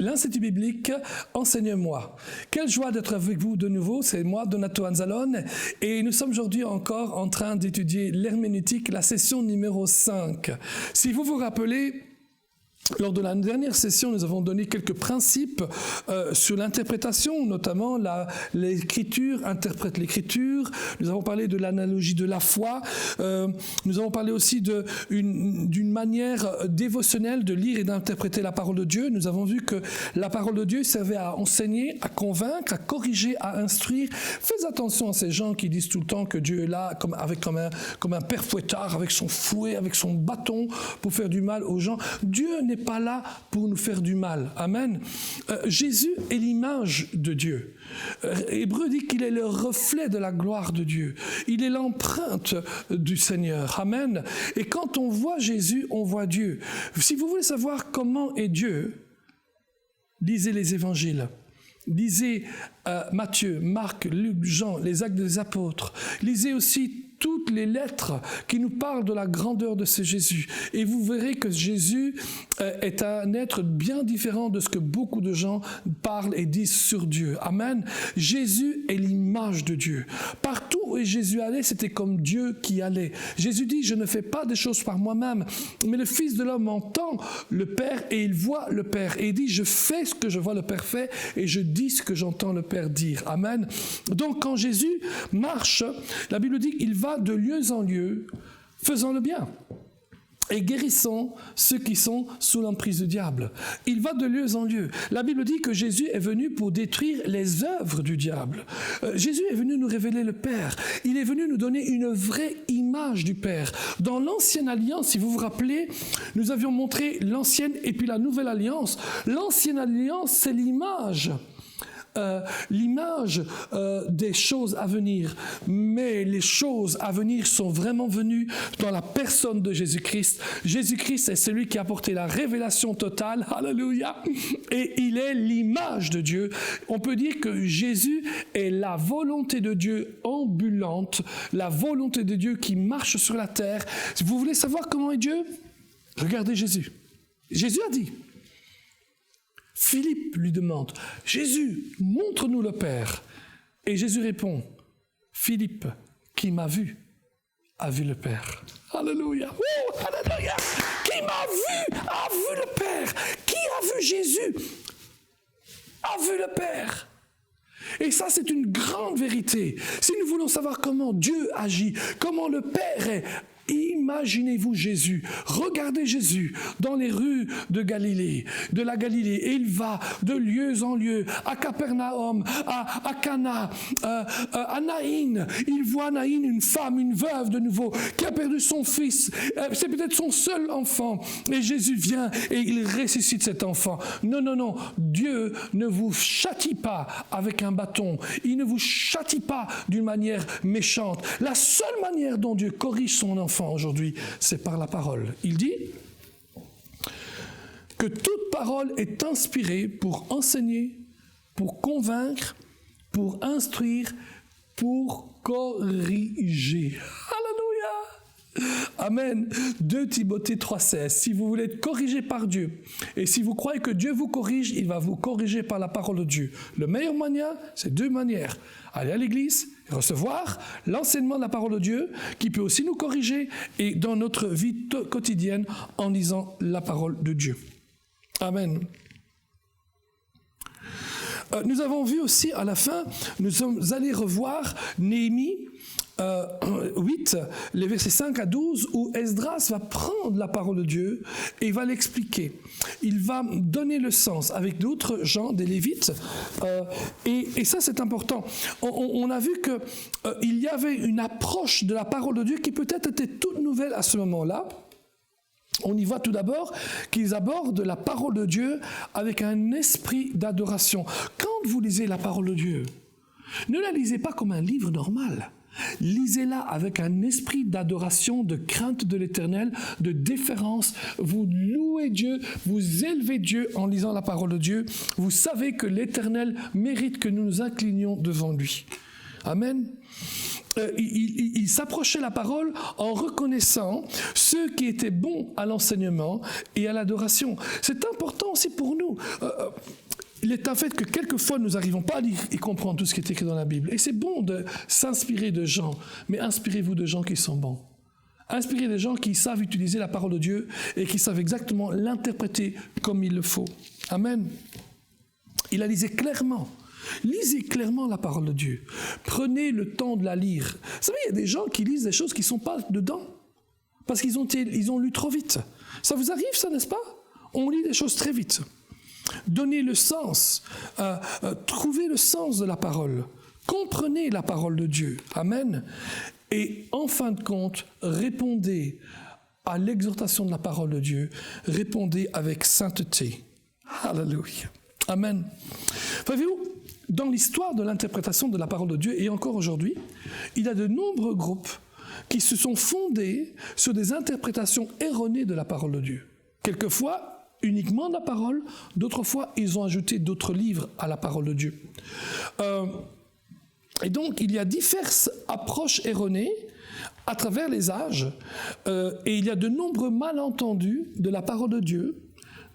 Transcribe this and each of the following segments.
l'Institut biblique Enseigne-moi. Quelle joie d'être avec vous de nouveau, c'est moi, Donato Anzalone, et nous sommes aujourd'hui encore en train d'étudier l'herméneutique, la session numéro 5. Si vous vous rappelez, lors de la dernière session, nous avons donné quelques principes sur l'interprétation, notamment l'écriture interprète l'écriture. Nous avons parlé de l'analogie de la foi. Nous avons parlé aussi d'une manière dévotionnelle de lire et d'interpréter la parole de Dieu. Nous avons vu que la parole de Dieu servait à enseigner, à convaincre, à corriger, à instruire. Faites attention à ces gens qui disent tout le temps que Dieu est là comme un père fouettard, avec son fouet, avec son bâton pour faire du mal aux gens. Dieu n'est pas là pour nous faire du mal. Amen. Jésus est l'image de Dieu. Hébreu dit qu'il est le reflet de la gloire de Dieu. Il est l'empreinte du Seigneur. Amen. Et quand on voit Jésus, on voit Dieu. Si vous voulez savoir comment est Dieu, lisez les évangiles. Lisez Matthieu, Marc, Luc, Jean, les actes des apôtres. Lisez aussi toutes les lettres qui nous parlent de la grandeur de ce Jésus. Et vous verrez que Jésus est un être bien différent de ce que beaucoup de gens parlent et disent sur Dieu. Amen. Jésus est l'image de Dieu. Partout où Jésus allait, c'était comme Dieu qui allait. Jésus dit, je ne fais pas des choses par moi-même, mais le Fils de l'homme entend le Père et il voit le Père. Et il dit, je fais ce que je vois le Père faire et je dis ce que j'entends le Père dire. Amen. Donc quand Jésus marche, la Bible dit qu'il va de lieu en lieu, faisant le bien et guérissant ceux qui sont sous l'emprise du diable. Il va de lieu en lieu. La Bible dit que Jésus est venu pour détruire les œuvres du diable. Jésus est venu nous révéler le Père. Il est venu nous donner une vraie image du Père. Dans l'Ancienne Alliance, si vous vous rappelez, nous avions montré l'Ancienne et puis la Nouvelle Alliance. L'Ancienne Alliance, c'est l'image des choses à venir. Mais les choses à venir sont vraiment venues dans la personne de Jésus-Christ. Jésus-Christ est celui qui a apporté la révélation totale. Alléluia! Et il est l'image de Dieu. On peut dire que Jésus est la volonté de Dieu ambulante, la volonté de Dieu qui marche sur la terre. Si vous voulez savoir comment est Dieu, regardez Jésus. Jésus a dit, Philippe lui demande, « Jésus, montre-nous le Père. » Et Jésus répond, « Philippe, qui m'a vu, a vu le Père. » Alléluia! Oh, alléluia! Qui m'a vu, a vu le Père. Qui a vu Jésus, a vu le Père. Et ça, c'est une grande vérité. Si nous voulons savoir comment Dieu agit, comment le Père est, imaginez-vous Jésus, regardez Jésus dans les rues de la Galilée, et il va de lieu en lieu, à Capernaum, à Cana, à Naïn. Il voit Naïn, une femme, une veuve de nouveau, qui a perdu son fils, c'est peut-être son seul enfant, et Jésus vient et il ressuscite cet enfant. Non, non, non, Dieu ne vous châtie pas avec un bâton, il ne vous châtie pas d'une manière méchante. La seule manière dont Dieu corrige son enfant aujourd'hui, c'est par la parole. Il dit que toute parole est inspirée pour enseigner, pour convaincre, pour instruire, pour corriger. Alléluia! Amen. 2 Timothée 3,16. Si vous voulez être corrigé par Dieu, et si vous croyez que Dieu vous corrige, il va vous corriger par la parole de Dieu. Le meilleur moyen, c'est 2 manières. Aller à l'église, recevoir l'enseignement de la parole de Dieu, qui peut aussi nous corriger, et dans notre vie quotidienne, en lisant la parole de Dieu. Amen. Nous avons vu aussi à la fin, nous sommes allés revoir Néhémie 8, les versets 5 à 12, où Esdras va prendre la parole de Dieu et il va l'expliquer. Il va donner le sens avec d'autres gens, des Lévites, et ça c'est important. On a vu qu'il y avait une approche de la parole de Dieu qui peut-être était toute nouvelle à ce moment-là. On y voit tout d'abord qu'ils abordent la parole de Dieu avec un esprit d'adoration. Quand vous lisez la parole de Dieu, ne la lisez pas comme un livre normal. Lisez-la avec un esprit d'adoration, de crainte de l'Éternel, de déférence. Vous louez Dieu, vous élevez Dieu en lisant la parole de Dieu. Vous savez que l'Éternel mérite que nous nous inclinions devant lui. Amen. il s'approchait la parole en reconnaissant ceux qui étaient bons à l'enseignement et à l'adoration. C'est important aussi pour nous. Il est un fait que quelquefois nous n'arrivons pas à lire et comprendre tout ce qui est écrit dans la Bible. Et c'est bon de s'inspirer de gens, mais inspirez-vous de gens qui sont bons. Inspirez des gens qui savent utiliser la parole de Dieu et qui savent exactement l'interpréter comme il le faut. Amen. Il la lisait clairement. Lisez clairement la parole de Dieu. Prenez le temps de la lire. Vous savez, il y a des gens qui lisent des choses qui ne sont pas dedans, parce qu'ils ont lu trop vite. Ça vous arrive, ça, n'est-ce pas? On lit des choses très vite. Donnez le sens. Trouvez le sens de la parole. Comprenez la parole de Dieu. Amen. Et en fin de compte, répondez à l'exhortation de la parole de Dieu. Répondez avec sainteté. Alléluia. Amen. Voyez-vous, dans l'histoire de l'interprétation de la parole de Dieu, et encore aujourd'hui, il y a de nombreux groupes qui se sont fondés sur des interprétations erronées de la parole de Dieu. Quelquefois, uniquement de la parole, d'autres fois, ils ont ajouté d'autres livres à la parole de Dieu. Et donc, il y a diverses approches erronées à travers les âges, et il y a de nombreux malentendus de la parole de Dieu,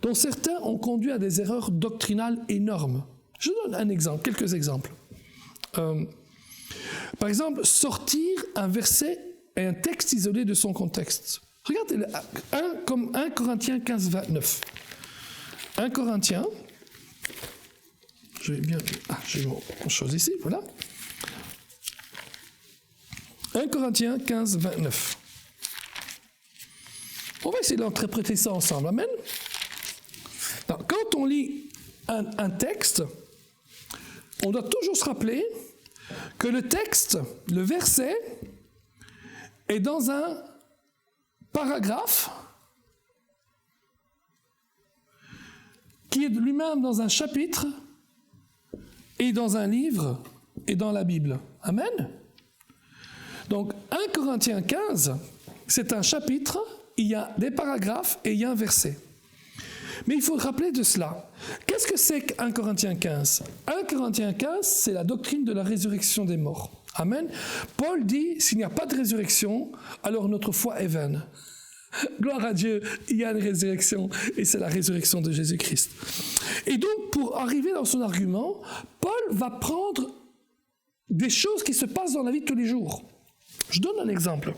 dont certains ont conduit à des erreurs doctrinales énormes. Je donne un exemple, quelques exemples. Par exemple, sortir un verset et un texte isolé de son contexte. Regardez, comme 1 Corinthiens 15, 29. 1 Corinthiens, j'ai mon chose ici, voilà. 1 Corinthiens 15, 29. On va essayer d'interpréter ça ensemble, amen. Alors, quand on lit un texte, on doit toujours se rappeler que le texte, le verset, est dans un paragraphe qui est lui-même dans un chapitre et dans un livre et dans la Bible. Amen. Donc 1 Corinthiens 15, c'est un chapitre, il y a des paragraphes et il y a un verset. Mais il faut rappeler de cela. Qu'est-ce que c'est qu'1 Corinthiens 15 ? 1 Corinthiens 15, c'est la doctrine de la résurrection des morts. Amen. Paul dit, s'il n'y a pas de résurrection, alors notre foi est vaine. Gloire à Dieu, il y a une résurrection, et c'est la résurrection de Jésus-Christ. Et donc, pour arriver dans son argument, Paul va prendre des choses qui se passent dans la vie de tous les jours. Je donne un exemple.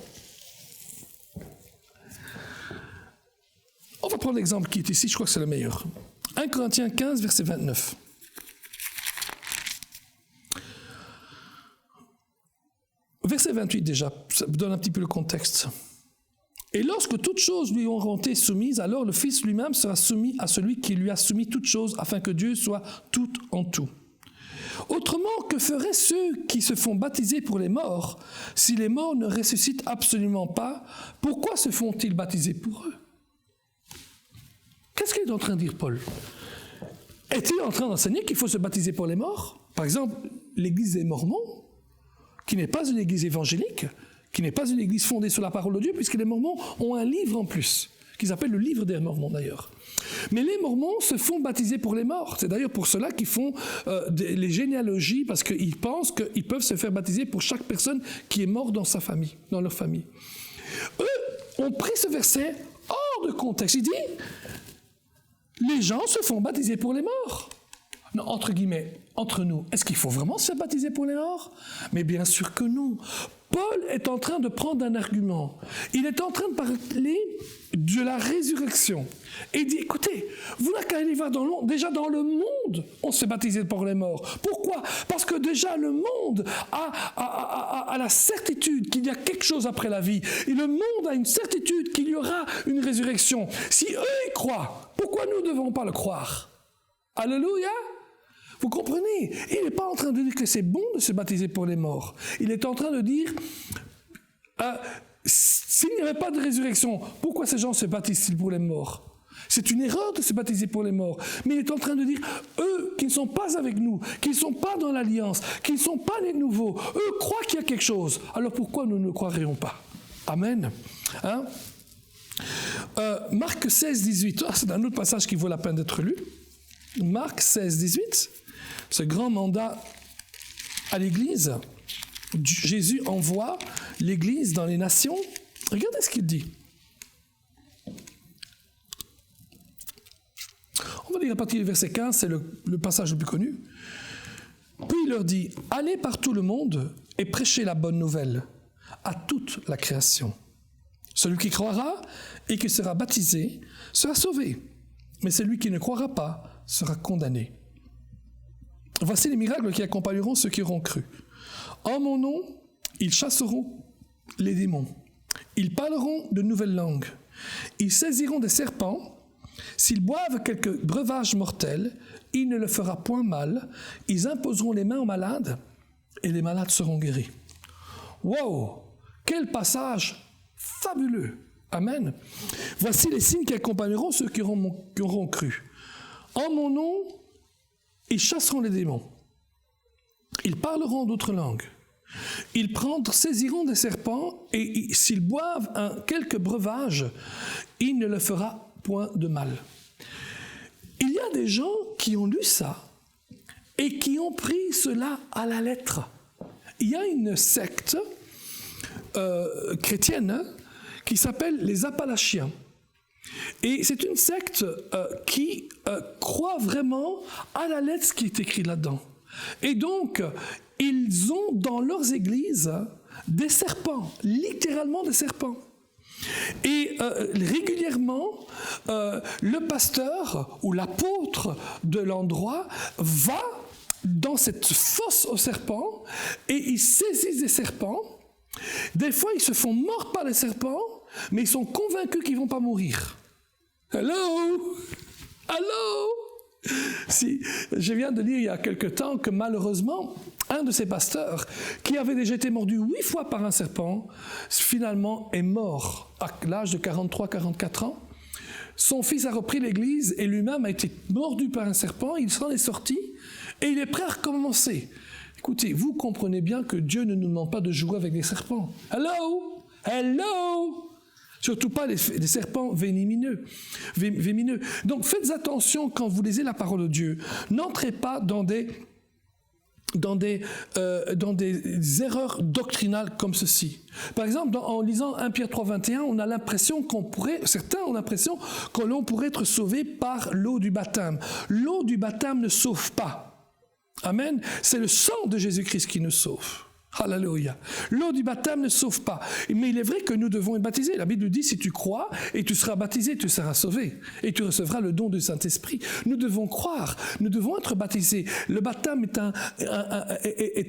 On va prendre l'exemple qui est ici, je crois que c'est le meilleur. 1 Corinthiens 15, verset 29. Verset 28 déjà, ça donne un petit peu le contexte. Et lorsque toutes choses lui auront été soumises, alors le Fils lui-même sera soumis à celui qui lui a soumis toutes choses, afin que Dieu soit tout en tout. Autrement, que feraient ceux qui se font baptiser pour les morts, si les morts ne ressuscitent absolument pas? Pourquoi se font-ils baptiser pour eux? Qu'est-ce qu'il est en train de dire, Paul? Est-il en train d'enseigner qu'il faut se baptiser pour les morts? Par exemple, l'église des Mormons, qui n'est pas une église évangélique, qui n'est pas une église fondée sur la parole de Dieu, puisque les Mormons ont un livre en plus, qu'ils appellent le livre des Mormons d'ailleurs. Mais les Mormons se font baptiser pour les morts. C'est d'ailleurs pour cela qu'ils font les généalogies, parce qu'ils pensent qu'ils peuvent se faire baptiser pour chaque personne qui est morte dans sa famille, dans leur famille. Eux ont pris ce verset hors de contexte. Il dit, les gens se font baptiser pour les morts. Non, entre guillemets, entre nous, est-ce qu'il faut vraiment se faire baptiser pour les morts? Mais bien sûr que non. Paul est en train de prendre un argument. Il est en train de parler de la résurrection. Et il dit, écoutez, vous n'avez qu'à aller voir dans le monde. Déjà dans le monde, on se fait baptiser pour les morts. Pourquoi? Parce que déjà le monde a la certitude qu'il y a quelque chose après la vie. Et le monde a une certitude qu'il y aura une résurrection. Si eux y croient, pourquoi nous ne devons pas le croire? Alléluia! Vous comprenez? Il n'est pas en train de dire que c'est bon de se baptiser pour les morts. Il est en train de dire, s'il n'y avait pas de résurrection, pourquoi ces gens se baptisent-ils pour les morts? C'est une erreur de se baptiser pour les morts. Mais il est en train de dire, eux qui ne sont pas avec nous, qui ne sont pas dans l'alliance, qui ne sont pas les nouveaux, eux croient qu'il y a quelque chose. Alors pourquoi nous ne le croirions pas? Amen. Hein? Marc 16, 18, c'est un autre passage qui vaut la peine d'être lu. Marc 16, 18, ce grand mandat à l'Église. Jésus envoie l'Église dans les nations. Regardez ce qu'il dit. On va lire à partir du verset 15, c'est le passage le plus connu. Puis il leur dit, « Allez par tout le monde et prêchez la bonne nouvelle à toute la création. Celui qui croira et qui sera baptisé sera sauvé, mais celui qui ne croira pas sera condamné. Voici les miracles qui accompagneront ceux qui auront cru. En mon nom, ils chasseront les démons. Ils parleront de nouvelles langues. Ils saisiront des serpents. S'ils boivent quelques breuvages mortels, il ne leur fera point mal. Ils imposeront les mains aux malades et les malades seront guéris. » Wow! Quel passage fabuleux! Amen. Voici les signes qui accompagneront ceux qui auront cru. En mon nom, ils chasseront les démons. Ils parleront d'autres langues. Ils saisiront des serpents et s'ils boivent quelques breuvages, il ne leur fera point de mal. Il y a des gens qui ont lu ça et qui ont pris cela à la lettre. Il y a une secte chrétienne qui s'appelle les Appalachiens. Et c'est une secte qui croit vraiment à la lettre ce qui est écrit là-dedans. Et donc, ils ont dans leurs églises des serpents, littéralement des serpents. Et régulièrement, le pasteur ou l'apôtre de l'endroit va dans cette fosse aux serpents et ils saisissent des serpents. Des fois, ils se font mordre par les serpents, mais ils sont convaincus qu'ils ne vont pas mourir. Hello? Allô? Si, je viens de lire il y a quelque temps que malheureusement, un de ces pasteurs, qui avait déjà été mordu 8 fois par un serpent, finalement est mort à l'âge de 43-44 ans. Son fils a repris l'église et lui-même a été mordu par un serpent, il s'en est sorti et il est prêt à recommencer. Écoutez, vous comprenez bien que Dieu ne nous demande pas de jouer avec des serpents. Hello? Hello? Surtout pas des serpents vénémineux. Donc faites attention quand vous lisez la parole de Dieu. N'entrez pas dans des erreurs doctrinales comme ceci. Par exemple, en lisant 1 Pierre 3,21, on a l'impression certains ont l'impression que l'on pourrait être sauvé par l'eau du baptême. L'eau du baptême ne sauve pas. Amen. C'est le sang de Jésus-Christ qui nous sauve. Alléluia. L'eau du baptême ne sauve pas. Mais il est vrai que nous devons être baptisés. La Bible dit, si tu crois et tu seras baptisé, tu seras sauvé. Et tu recevras le don du Saint-Esprit. Nous devons croire. Nous devons être baptisés. Le baptême est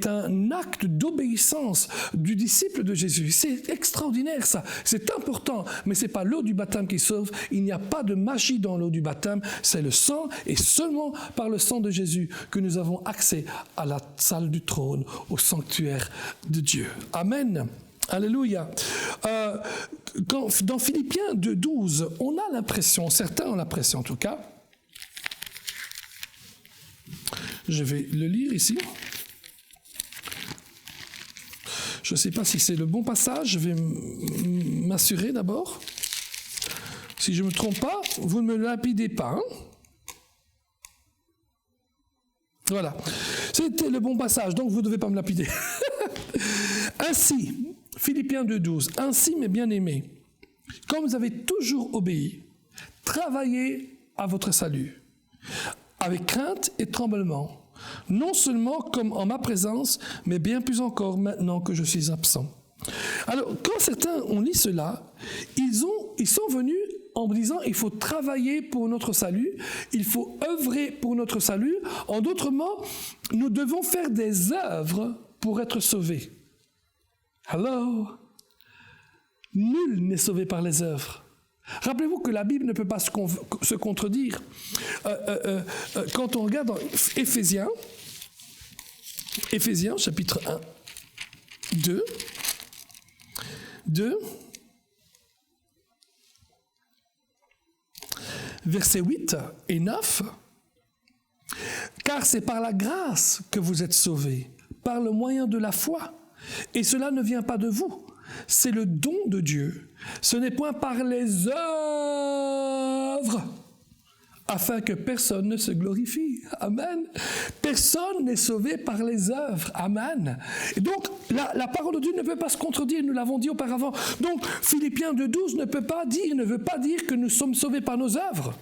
un acte d'obéissance du disciple de Jésus. C'est extraordinaire ça. C'est important. Mais ce n'est pas l'eau du baptême qui sauve. Il n'y a pas de magie dans l'eau du baptême. C'est le sang et seulement par le sang de Jésus que nous avons accès à la salle du trône, au sanctuaire de Dieu. Amen. Alléluia. Dans Philippiens 2,12, on a l'impression, certains ont l'impression en tout cas, je vais le lire ici. Je ne sais pas si c'est le bon passage, je vais m'assurer d'abord. Si je ne me trompe pas, vous ne me lapidez pas. Hein? Voilà. C'était le bon passage, donc vous ne devez pas me lapider. Ainsi, Philippiens 2,12, « Ainsi, mes bien-aimés, comme vous avez toujours obéi, travaillez à votre salut, avec crainte et tremblement, non seulement comme en ma présence, mais bien plus encore maintenant que je suis absent. » Alors, quand certains ont lu cela, ils sont venus en me disant il faut travailler pour notre salut, il faut œuvrer pour notre salut. En d'autres mots, nous devons faire des œuvres pour être sauvés. Hello? Nul n'est sauvé par les œuvres. Rappelez-vous que la Bible ne peut pas se contredire. Quand on regarde dans Éphésiens chapitre 1, 2, versets 8 et 9, « Car c'est par la grâce que vous êtes sauvés, par le moyen de la foi, et cela ne vient pas de vous, c'est le don de Dieu, ce n'est point par les œuvres, afin que personne ne se glorifie. Amen. Personne n'est sauvé par les œuvres. Amen. Et donc, la parole de Dieu ne peut pas se contredire, nous l'avons dit auparavant. Donc, Philippiens 2,12 ne veut pas dire que nous sommes sauvés par nos œuvres.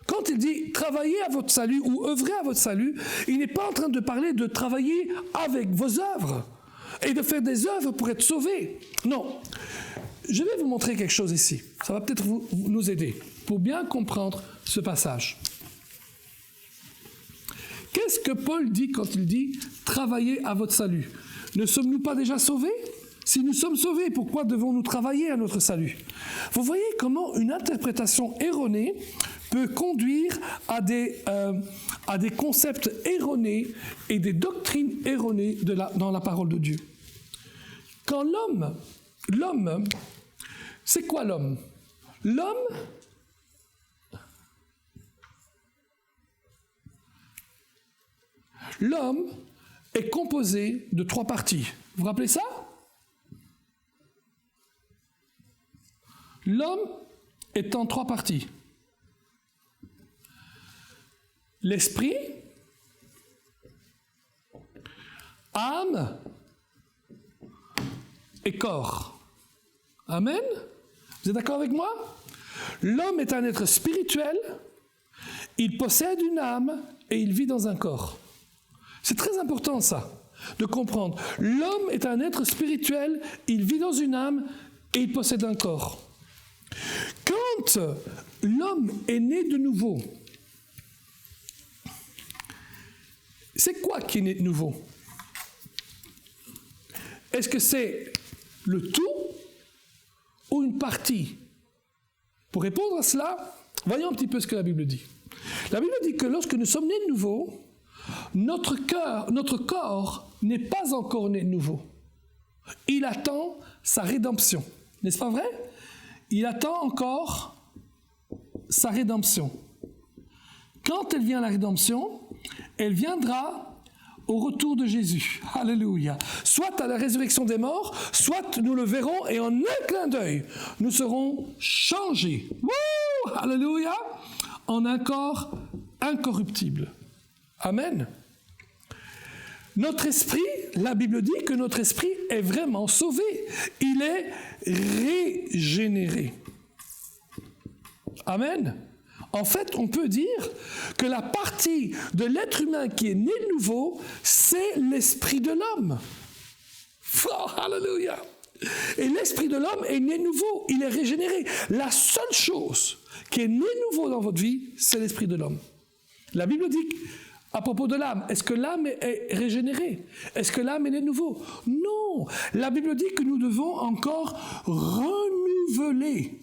Quand il dit « travaillez à votre salut » ou « œuvrez à votre salut », il n'est pas en train de parler de travailler avec vos œuvres et de faire des œuvres pour être sauvé. Non. Je vais vous montrer quelque chose ici. Ça va peut-être nous aider pour bien comprendre ce passage. Qu'est-ce que Paul dit quand il dit « travaillez à votre salut » ? Ne sommes-nous pas déjà sauvés ? Si nous sommes sauvés, pourquoi devons-nous travailler à notre salut ? Vous voyez comment une interprétation erronée peut conduire à des concepts erronés et des doctrines erronées dans la parole de Dieu. Quand l'homme, c'est quoi l'homme ? L'homme est composé de 3 parties. Vous vous rappelez ça ? L'homme est en 3 parties. L'esprit, âme et corps. Amen ? Vous êtes d'accord avec moi ? L'homme est un être spirituel, il possède une âme et il vit dans un corps. C'est très important ça, de comprendre. L'homme est un être spirituel, il vit dans une âme et il possède un corps. Quand l'homme est né de nouveau, c'est quoi qui est né de nouveau ? Est-ce que c'est le tout ou une partie ? Pour répondre à cela, voyons un petit peu ce que la Bible dit. La Bible dit que lorsque nous sommes nés de nouveau, notre corps n'est pas encore né de nouveau. Il attend sa rédemption. N'est-ce pas vrai ? Il attend encore sa rédemption. Quand elle vient la rédemption, elle viendra au retour de Jésus. Alléluia. Soit à la résurrection des morts, soit nous le verrons et en un clin d'œil, nous serons changés. Wouh! Alléluia. En un corps incorruptible. Amen. Notre esprit, la Bible dit que notre esprit est vraiment sauvé. Il est régénéré. Amen. En fait, on peut dire que la partie de l'être humain qui est né de nouveau, c'est l'esprit de l'homme. Oh, alléluia. Et l'esprit de l'homme est né de nouveau, il est régénéré. La seule chose qui est née de nouveau dans votre vie, c'est l'esprit de l'homme. La Bible dit à propos de l'âme, est-ce que l'âme est régénérée ? Est-ce que l'âme est née de nouveau ? Non. La Bible dit que nous devons encore renouveler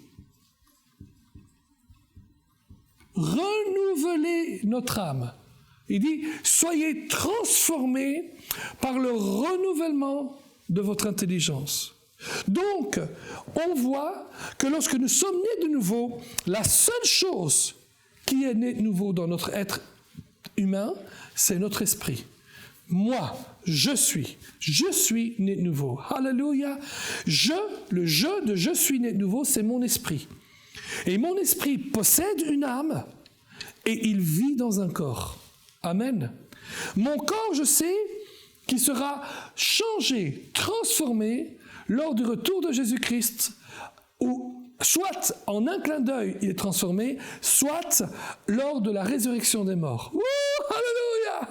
notre âme. Il dit, soyez transformés par le renouvellement de votre intelligence. Donc, on voit que lorsque nous sommes nés de nouveau, la seule chose qui est née de nouveau dans notre être humain, c'est notre esprit. Moi, je suis né de nouveau. Alléluia. Le je de je suis né de nouveau, c'est mon esprit. Et mon esprit possède une âme et il vit dans un corps. Amen. Mon corps, je sais qu'il sera changé, transformé lors du retour de Jésus-Christ, où soit en un clin d'œil il est transformé, soit lors de la résurrection des morts. Wouh, alléluia!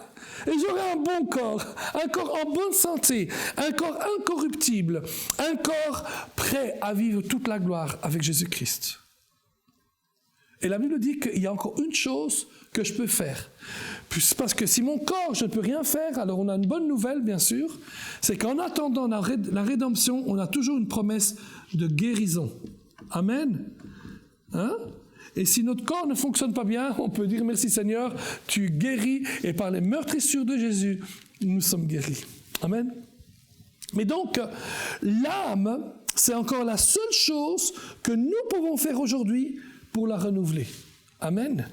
Et j'aurai un bon corps, un corps en bonne santé, un corps incorruptible, un corps prêt à vivre toute la gloire avec Jésus-Christ. Et la Bible dit qu'il y a encore une chose que je peux faire. Parce que si mon corps, je ne peux rien faire, alors on a une bonne nouvelle, bien sûr, c'est qu'en attendant la rédemption, on a toujours une promesse de guérison. Amen. Hein? Et si notre corps ne fonctionne pas bien, on peut dire merci Seigneur, tu guéris, et par les meurtrissures de Jésus, nous sommes guéris. Amen. Mais donc, l'âme, c'est encore la seule chose que nous pouvons faire aujourd'hui pour la renouveler. Amen.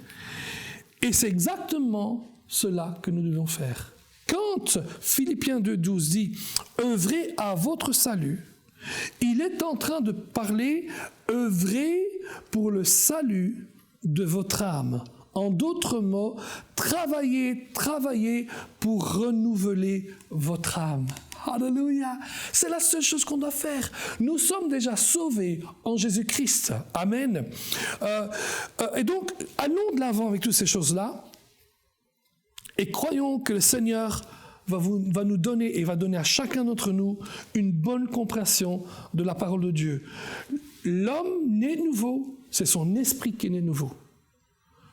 Et c'est exactement cela que nous devons faire. Quand Philippiens 2,12 dit « œuvrez à votre salut », il est en train de parler « œuvrez pour le salut de votre âme » En d'autres mots, travaillez pour renouveler votre âme. Alléluia. C'est la seule chose qu'on doit faire. Nous sommes déjà sauvés en Jésus-Christ. Amen. Et donc, allons de l'avant avec toutes ces choses-là et croyons que le Seigneur va nous donner et va donner à chacun d'entre nous une bonne compréhension de la parole de Dieu. L'homme né nouveau, c'est son esprit qui est né nouveau.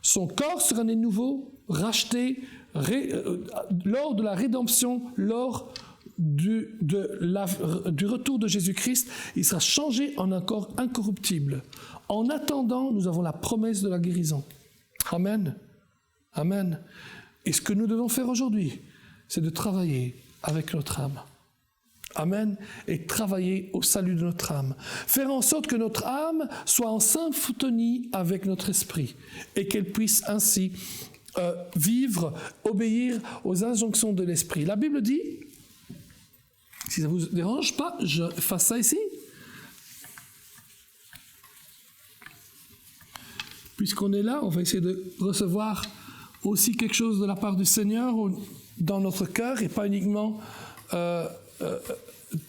Son corps sera né nouveau, racheté lors de la rédemption, lors du retour de Jésus-Christ. Il sera changé en un corps incorruptible. En attendant, nous avons la promesse de la guérison. Amen. Amen. Et ce que nous devons faire aujourd'hui, c'est de travailler avec notre âme. Amen. Et travailler au salut de notre âme. Faire en sorte que notre âme soit en symphonie avec notre esprit et qu'elle puisse ainsi vivre, obéir aux injonctions de l'esprit. La Bible dit, si ça ne vous dérange pas, je fasse ça ici. Puisqu'on est là, on va essayer de recevoir aussi quelque chose de la part du Seigneur dans notre cœur et pas uniquement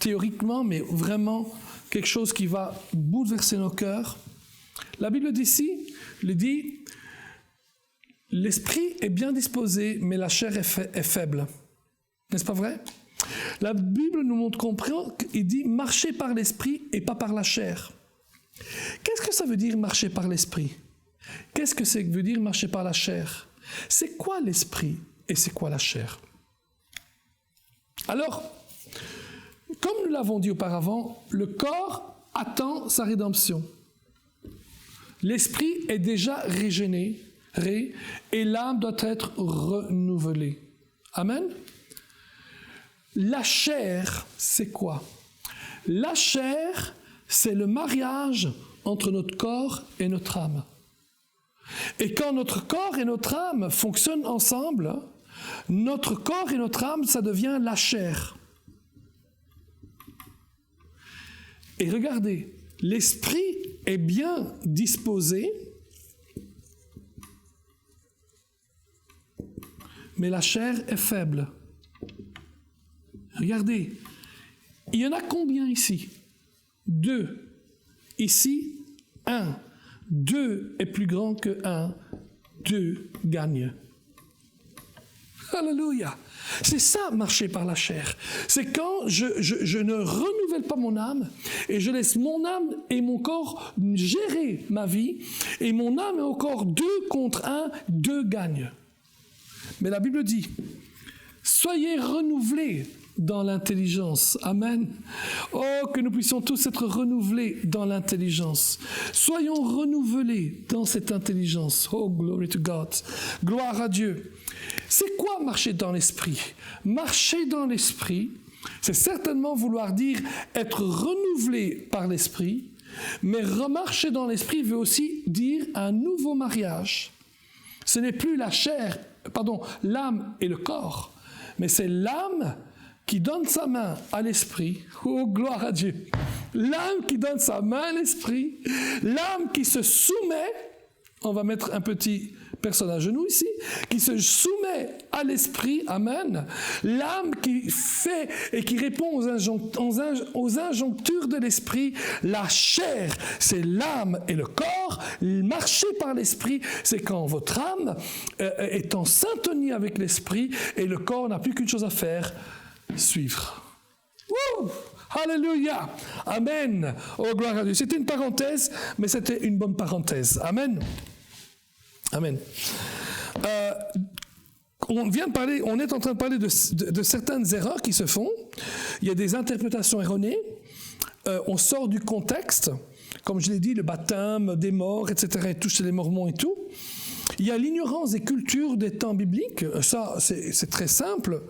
théoriquement, mais vraiment quelque chose qui va bouleverser nos cœurs. La Bible dit l'esprit est bien disposé, mais la chair est faible. N'est-ce pas vrai? La Bible nous montre qu'il dit marcher par l'esprit et pas par la chair. Qu'est-ce que ça veut dire marcher par l'esprit? Qu'est-ce que ça veut dire marcher par la chair? C'est quoi l'esprit et c'est quoi la chair? Alors, comme nous l'avons dit auparavant, le corps attend sa rédemption. L'esprit est déjà régénéré et l'âme doit être renouvelée. Amen. La chair, c'est quoi? La chair, c'est le mariage entre notre corps et notre âme. Et quand notre corps et notre âme fonctionnent ensemble, notre corps et notre âme, ça devient la chair. Et regardez, l'esprit est bien disposé, mais la chair est faible. Regardez, il y en a combien ici? 2. Ici, 1. 2 est plus grand que 1. 2 gagne. Alléluia. C'est ça, marcher par la chair. C'est quand je ne renouvelle pas mon âme et je laisse mon âme et mon corps gérer ma vie et mon âme et mon corps 2 contre 1, 2 gagnent. Mais la Bible dit, soyez renouvelés dans l'intelligence. Amen. Oh, que nous puissions tous être renouvelés dans l'intelligence. Soyons renouvelés dans cette intelligence. Oh, glory to God. Gloire à Dieu. C'est quoi marcher dans l'esprit? Marcher dans l'esprit, c'est certainement vouloir dire être renouvelé par l'esprit, mais remarcher dans l'esprit veut aussi dire un nouveau mariage. Ce n'est plus l'âme et le corps, mais c'est l'âme qui donne sa main à l'esprit. Oh, gloire à Dieu. L'âme qui donne sa main à l'esprit, l'âme qui se soumet, on va mettre un petit personne à genoux ici, qui se soumet à l'esprit, amen, l'âme qui fait et qui répond aux injonctures de l'esprit, la chair, c'est l'âme et le corps, marcher par l'esprit, c'est quand votre âme est en syntonie avec l'esprit et le corps n'a plus qu'une chose à faire, suivre. Wouh! Alléluia! Amen! Oh, gloire à Dieu. C'était une parenthèse, mais c'était une bonne parenthèse. Amen. Amen. On est en train de parler de certaines erreurs qui se font. Il y a des interprétations erronées. On sort du contexte. Comme je l'ai dit, le baptême des morts, etc., et tout chez les Mormons et tout. Il y a l'ignorance des cultures des temps bibliques. Ça, c'est très simple.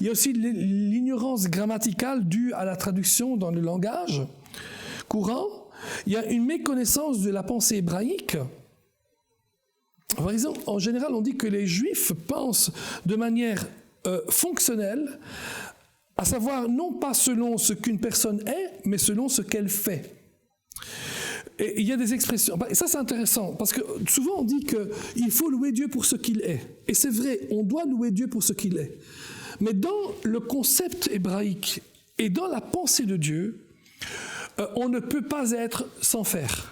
Il y a aussi l'ignorance grammaticale due à la traduction dans le langage courant. Il y a une méconnaissance de la pensée hébraïque. Par exemple, en général, on dit que les Juifs pensent de manière fonctionnelle, à savoir non pas selon ce qu'une personne est, mais selon ce qu'elle fait. Et il y a des expressions. Et ça, c'est intéressant, parce que souvent on dit qu'il faut louer Dieu pour ce qu'il est. Et c'est vrai, on doit louer Dieu pour ce qu'il est. Mais dans le concept hébraïque et dans la pensée de Dieu, on ne peut pas être sans faire.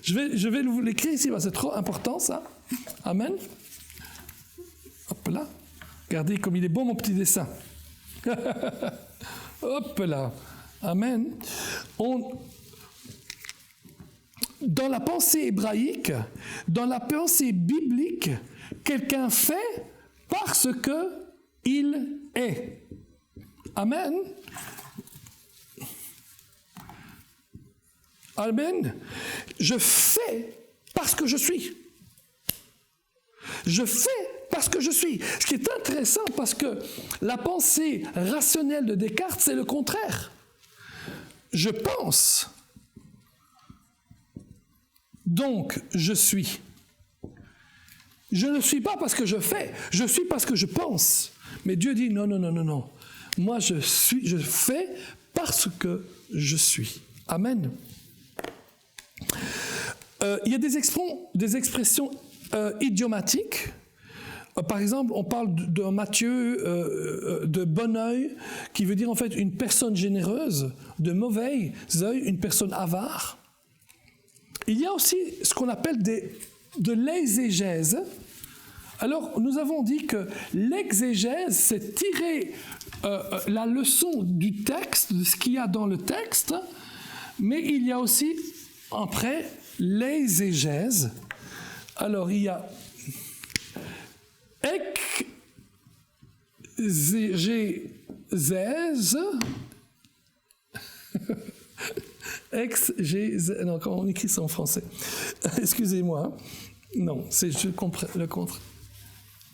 Je vais vous l'écrire ici, c'est trop important ça. Amen. Hop là. Regardez comme il est beau mon petit dessin. Hop là. Amen. Dans la pensée hébraïque, dans la pensée biblique, quelqu'un fait parce qu'il est. Amen. Amen. Je fais parce que je suis. Je fais parce que je suis. Ce qui est intéressant parce que la pensée rationnelle de Descartes, c'est le contraire. Je pense. Donc, je suis. Je ne suis pas parce que je fais, je suis parce que je pense. Mais Dieu dit non, non, non, non, non. Moi, je fais parce que je suis. Amen. Il y a des expressions idiomatiques. Par exemple, on parle de Matthieu de bon œil, qui veut dire en fait une personne généreuse, de mauvais œil, une personne avare. Il y a aussi ce qu'on appelle de l'exégèse. Alors, nous avons dit que l'exégèse, c'est tirer la leçon du texte, de ce qu'il y a dans le texte, mais il y a aussi, après, l'exégèse. Alors, il y a exégèse. Non, comment on écrit ça en français? Excusez-moi. Non, c'est le contre.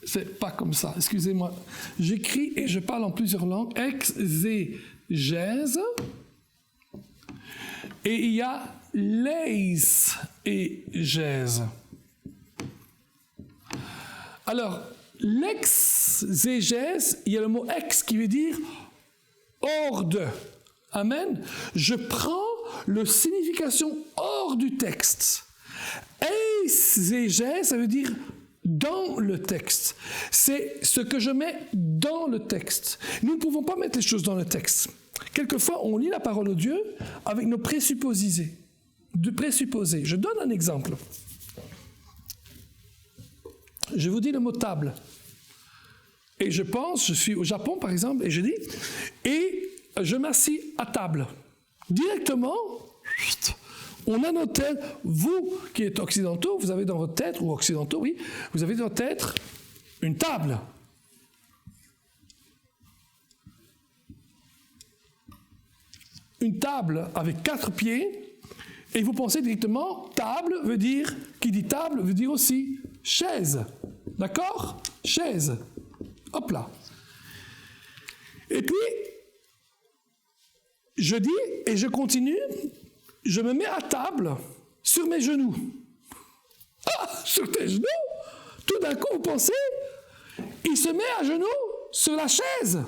C'est pas comme ça. Excusez-moi. J'écris et je parle en plusieurs langues. Exégèse. Et il y a l'exégèse. Alors, l'exégèse, il y a le mot ex qui veut dire hors de. Amen. Je prends la signification hors du texte. Exégèse, ça veut dire dans le texte. C'est ce que je mets dans le texte. Nous ne pouvons pas mettre les choses dans le texte. Quelquefois, on lit la parole de Dieu avec nos présupposés. Je donne un exemple. Je vous dis le mot table. Et je suis au Japon, par exemple, et je dis, et je m'assis à table. Directement, on a notre tête. Vous qui êtes occidentaux, vous avez dans votre tête, ou occidentaux, oui, vous avez dans votre tête une table. Une table avec 4 pieds, et vous pensez directement, table veut dire, qui dit table veut dire aussi chaise. D'accord? Chaise. Hop là. Et puis, je dis, et je continue, je me mets à table sur mes genoux. Ah, sur tes genoux? Tout d'un coup, vous pensez, il se met à genoux sur la chaise.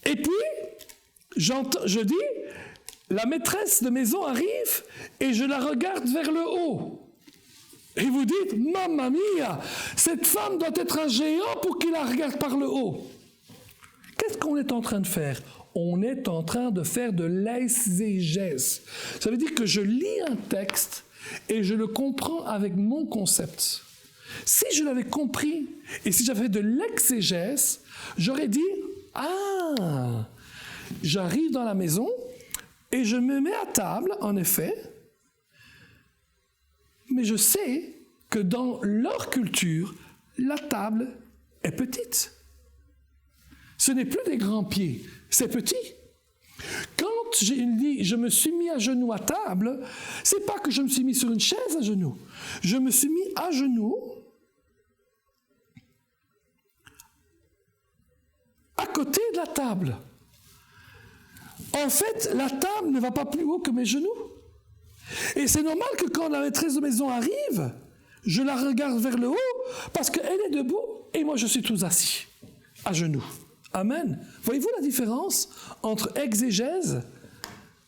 Et puis, je dis, la maîtresse de maison arrive et je la regarde vers le haut. Et vous dites, mamma mia, cette femme doit être un géant pour qu'il la regarde par le haut. Qu'est-ce qu'on est en train de faire? On est en train de faire de l'exégèse. Ça veut dire que je lis un texte et je le comprends avec mon concept. Si je l'avais compris et si j'avais fait de l'exégèse, j'aurais dit, ah, j'arrive dans la maison et je me mets à table, en effet, mais je sais que dans leur culture, la table est petite. Ce n'est plus des grands pieds, c'est petit. Quand je me suis mis à genoux à table, c'est pas que je me suis mis sur une chaise à genoux. Je me suis mis à genoux à côté de la table. En fait, la table ne va pas plus haut que mes genoux. Et c'est normal que quand la maîtresse de maison arrive, je la regarde vers le haut parce qu'elle est debout et moi je suis tout assis, à genoux. Amen. Voyez-vous la différence entre exégèse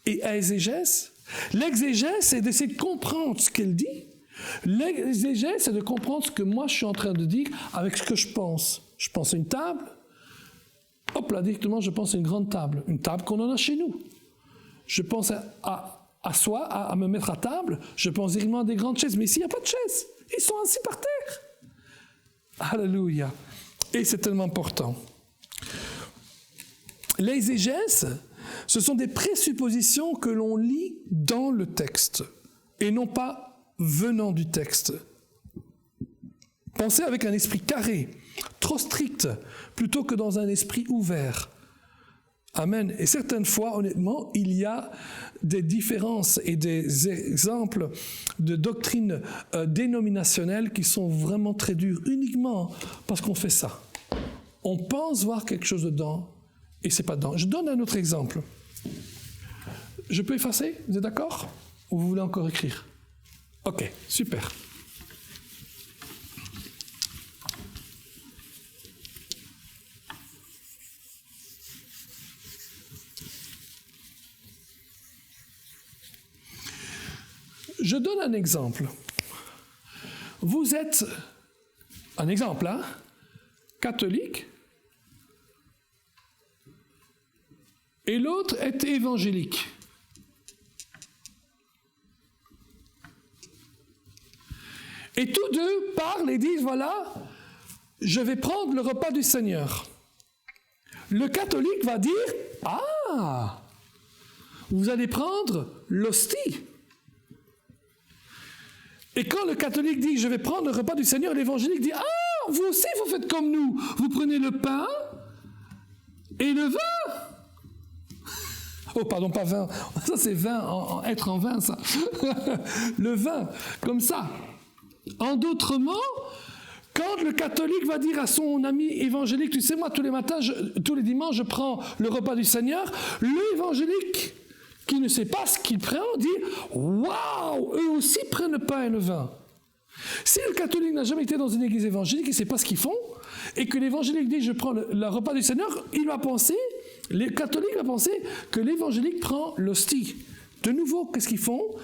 et exégèse? L'exégèse, c'est d'essayer de comprendre ce qu'elle dit. L'exégèse, c'est de comprendre ce que moi je suis en train de dire avec ce que je pense. Je pense à une table. Hop là, directement, je pense à une grande table. Une table qu'on en a chez nous. Je pense à me mettre à table. Je pense directement à des grandes chaises. Mais ici, il n'y a pas de chaises. Ils sont assis par terre. Alléluia. Et c'est tellement important. L'exégèse, ce sont des présuppositions que l'on lit dans le texte et non pas venant du texte. Pensez avec un esprit carré, trop strict, plutôt que dans un esprit ouvert. Amen. Et certaines fois, honnêtement, il y a des différences et des exemples de doctrines dénominationnelles qui sont vraiment très dures, uniquement parce qu'on fait ça. On pense voir quelque chose dedans, et c'est pas dedans. Je donne un autre exemple. Je peux effacer? Vous êtes d'accord? Ou vous voulez encore écrire? Ok, super. Je donne un exemple. Vous êtes, un exemple, hein, catholique, et l'autre est évangélique. Et tous deux parlent et disent, voilà, je vais prendre le repas du Seigneur. Le catholique va dire, ah, vous allez prendre l'hostie. Et quand le catholique dit, je vais prendre le repas du Seigneur, l'évangélique dit, ah, vous aussi vous faites comme nous. Vous prenez le pain et le vin. Oh, pardon, pas vin. Ça, c'est vin, être en vin, ça. Le vin, comme ça. En d'autres mots, quand le catholique va dire à son ami évangélique, tu sais, moi, tous les dimanches, je prends le repas du Seigneur, l'évangélique qui ne sait pas ce qu'il prend dit, waouh, eux aussi prennent le pain et le vin. Si le catholique n'a jamais été dans une église évangélique, il ne sait pas ce qu'ils font, et que l'évangélique dit, je prends le repas du Seigneur, il va penser, le catholique va penser que l'évangélique prend l'hostie. De nouveau, qu'est-ce qu'ils font?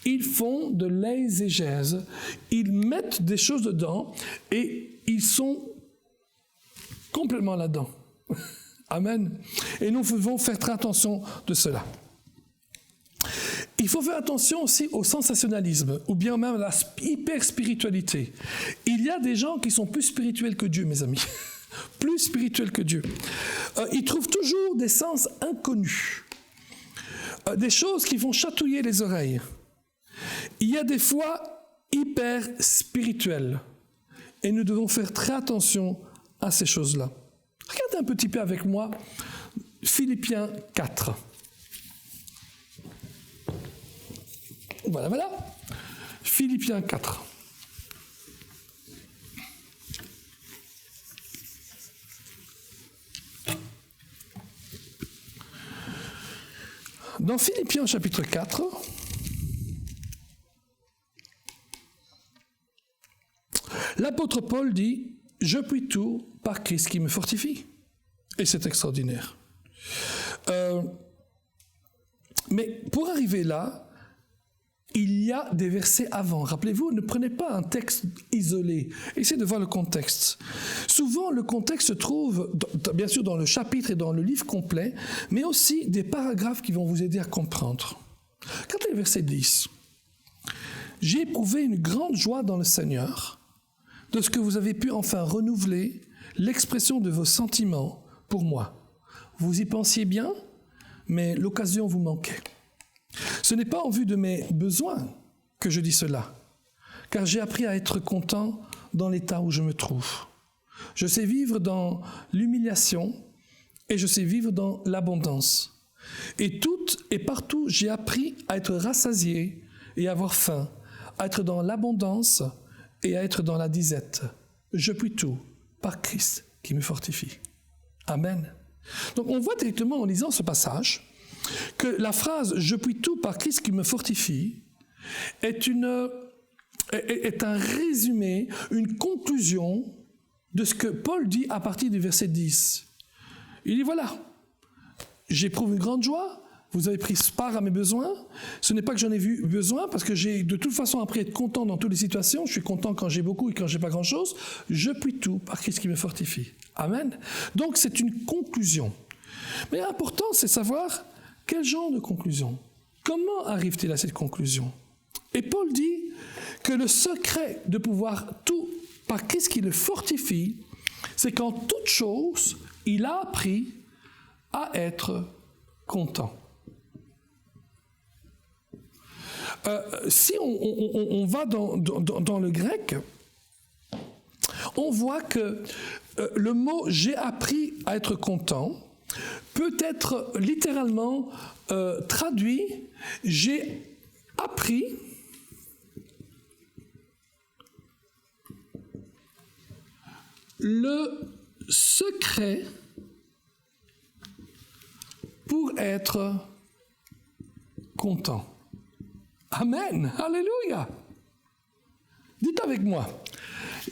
Ils font de l'exégèse. Ils mettent des choses dedans et ils sont complètement là-dedans. Amen. Et nous devons faire très attention de cela. Il faut faire attention aussi au sensationnalisme, ou bien même à la hyper-spiritualité. Il y a des gens qui sont plus spirituels que Dieu, mes amis. Plus spirituels que Dieu. Ils trouvent toujours des sens inconnus. Des choses qui vont chatouiller les oreilles. Il y a des fois hyper spirituelles. Et nous devons faire très attention à ces choses-là. Regardez un petit peu avec moi Philippiens 4. Voilà. Philippiens 4. Dans Philippiens chapitre 4, l'apôtre Paul dit « Je puis tout par Christ qui me fortifie ». Et c'est extraordinaire. Mais pour arriver là, il y a des versets avant. Rappelez-vous, ne prenez pas un texte isolé. Essayez de voir le contexte. Souvent, le contexte se trouve, bien sûr, dans le chapitre et dans le livre complet, mais aussi des paragraphes qui vont vous aider à comprendre. Regardez le verset 10. « J'ai éprouvé une grande joie dans le Seigneur, de ce que vous avez pu enfin renouveler l'expression de vos sentiments pour moi. Vous y pensiez bien, mais l'occasion vous manquait. Ce n'est pas en vue de mes besoins que je dis cela, car j'ai appris à être content dans l'état où je me trouve. Je sais vivre dans l'humiliation et je sais vivre dans l'abondance. Et toutes et partout, j'ai appris à être rassasié et à avoir faim, à être dans l'abondance et à être dans la disette. Je puis tout par Christ qui me fortifie. » Amen. Donc on voit directement en lisant ce passage que la phrase « Je puis tout par Christ qui me fortifie » est un résumé, une conclusion de ce que Paul dit à partir du verset 10. Il dit voilà, j'éprouve une grande joie, vous avez pris part à mes besoins, ce n'est pas que j'en ai vu besoin, parce que j'ai de toute façon appris à être content dans toutes les situations, je suis content quand j'ai beaucoup et quand j'ai pas grand-chose, je puis tout par Christ qui me fortifie. Amen. Donc c'est une conclusion. Mais l'important c'est de savoir quel genre de conclusion. Comment arrive-t-il à cette conclusion? Et Paul dit que le secret de pouvoir tout par Christ qui le fortifie, c'est qu'en toute chose, il a appris à être content. Si on va dans le grec, on voit que le mot « j'ai appris à être content » peut être littéralement traduit « j'ai appris le secret pour être content ». Amen, alléluia. Dites avec moi,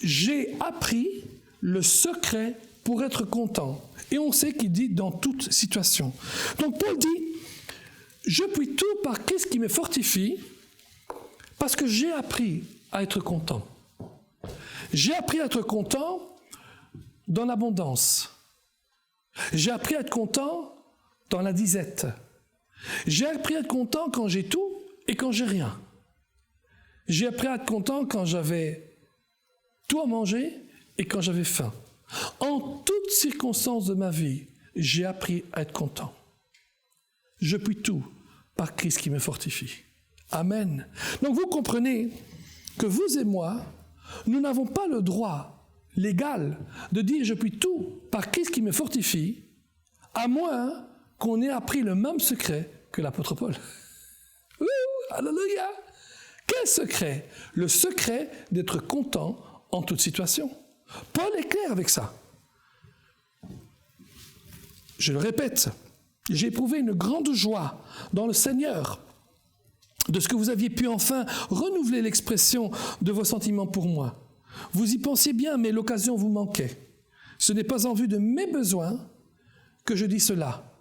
j'ai appris le secret pour être content. Et on sait qu'il dit dans toute situation. Donc Paul dit, je puis tout par Christ qui me fortifie, parce que j'ai appris à être content. J'ai appris à être content dans l'abondance. J'ai appris à être content dans la disette. J'ai appris à être content quand j'ai tout et quand j'ai rien. J'ai appris à être content quand j'avais tout à manger et quand j'avais faim. En toutes circonstances de ma vie, j'ai appris à être content. Je puis tout par Christ qui me fortifie. Amen. Donc vous comprenez que vous et moi, nous n'avons pas le droit légal de dire je puis tout par Christ qui me fortifie, à moins qu'on ait appris le même secret que l'apôtre Paul. Alléluia! Quel secret? Le secret d'être content en toute situation. Paul est clair avec ça. Je le répète, j'ai éprouvé une grande joie dans le Seigneur de ce que vous aviez pu enfin renouveler l'expression de vos sentiments pour moi. Vous y pensiez bien, mais l'occasion vous manquait. Ce n'est pas en vue de mes besoins que je dis cela.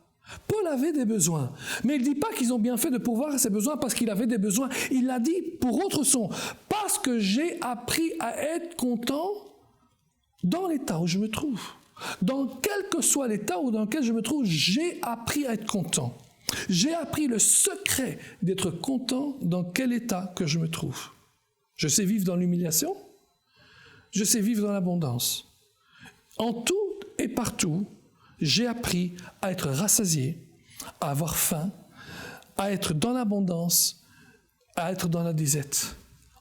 Paul avait des besoins, mais il ne dit pas qu'ils ont bien fait de pourvoir à ses besoins parce qu'il avait des besoins. Il l'a dit pour autre son, parce que j'ai appris à être content dans l'état où je me trouve. Dans quel que soit l'état dans lequel je me trouve, j'ai appris à être content. J'ai appris le secret d'être content dans quel état que je me trouve. Je sais vivre dans l'humiliation, je sais vivre dans l'abondance. En tout et partout, j'ai appris à être rassasié, à avoir faim, à être dans l'abondance, à être dans la disette.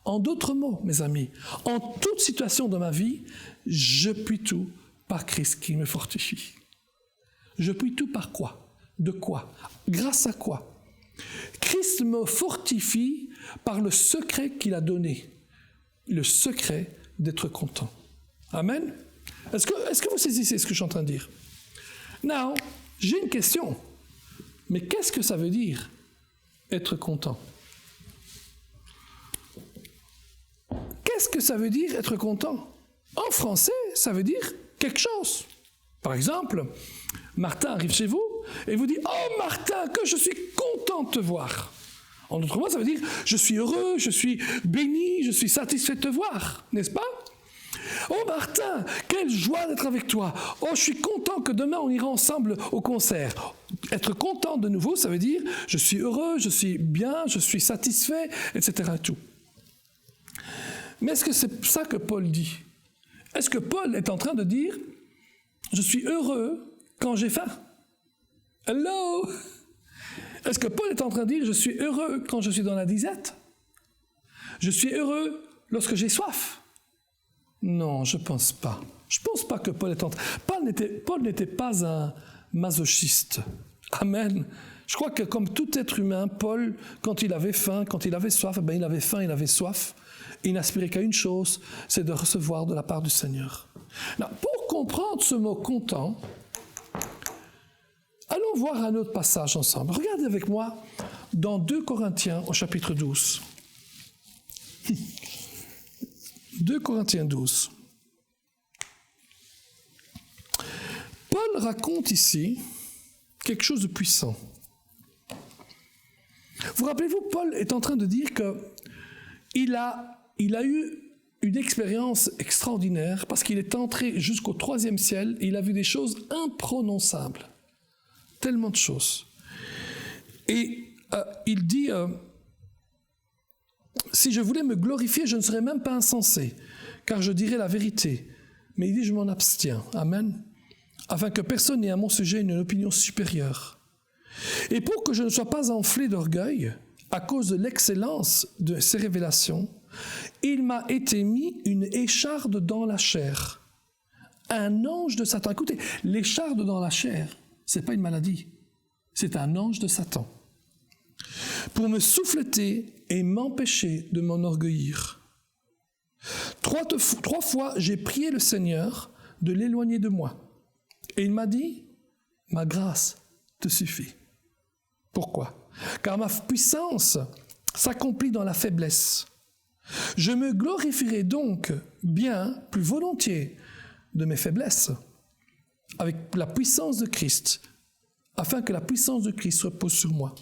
En d'autres mots, mes amis, en toute situation de ma vie, je puis tout par Christ qui me fortifie. Je puis tout par quoi? De quoi? Grâce à quoi? Christ me fortifie par le secret qu'il a donné, le secret d'être content. Amen? Est-ce que vous saisissez ce que je suis en train de dire? Now, j'ai une question. Mais qu'est-ce que ça veut dire, être content? Qu'est-ce que ça veut dire, être content? En français, ça veut dire quelque chose. Par exemple, Martin arrive chez vous et vous dit « Oh Martin, que je suis content de te voir !» En d'autres mots, ça veut dire « Je suis heureux, je suis béni, je suis satisfait de te voir !» N'est-ce pas? Oh Martin, quelle joie d'être avec toi. Oh, je suis content que demain on ira ensemble au concert. Être content de nouveau, ça veut dire je suis heureux, je suis bien, je suis satisfait, etc. Tout. Mais est-ce que c'est ça que Paul dit? Est-ce que Paul est en train de dire je suis heureux quand j'ai faim? Hello? Est-ce que Paul est en train de dire je suis heureux quand je suis dans la disette? Je suis heureux lorsque j'ai soif? Non, je ne pense pas. Je ne pense pas que Paul est en train... Paul n'était pas un masochiste. Amen. Je crois que comme tout être humain, Paul, quand il avait faim, quand il avait soif, ben il avait faim, il avait soif. Il n'aspirait qu'à une chose, c'est de recevoir de la part du Seigneur. Alors, pour comprendre ce mot « content », allons voir un autre passage ensemble. Regardez avec moi dans 2 Corinthiens au chapitre 12. 2 Corinthiens 12. Paul raconte ici quelque chose de puissant. Vous rappelez-vous, Paul est en train de dire qu'il a eu une expérience extraordinaire parce qu'il est entré jusqu'au 3e ciel et il a vu des choses imprononçables. Tellement de choses. Et il dit, si je voulais me glorifier, je ne serais même pas insensé, car je dirais la vérité. Mais il dit, je m'en abstiens. Amen. Afin que personne n'ait à mon sujet une opinion supérieure. Et pour que je ne sois pas enflé d'orgueil, à cause de l'excellence de ces révélations, il m'a été mis une écharde dans la chair. Un ange de Satan. Écoutez, l'écharde dans la chair, ce n'est pas une maladie. C'est un ange de Satan. Pour me souffleter et m'empêcher de m'enorgueillir. 3 fois, j'ai prié le Seigneur de l'éloigner de moi. Et il m'a dit, ma grâce te suffit. Pourquoi? Car ma puissance s'accomplit dans la faiblesse. Je me glorifierai donc bien plus volontiers de mes faiblesses, avec la puissance de Christ, afin que la puissance de Christ repose sur moi.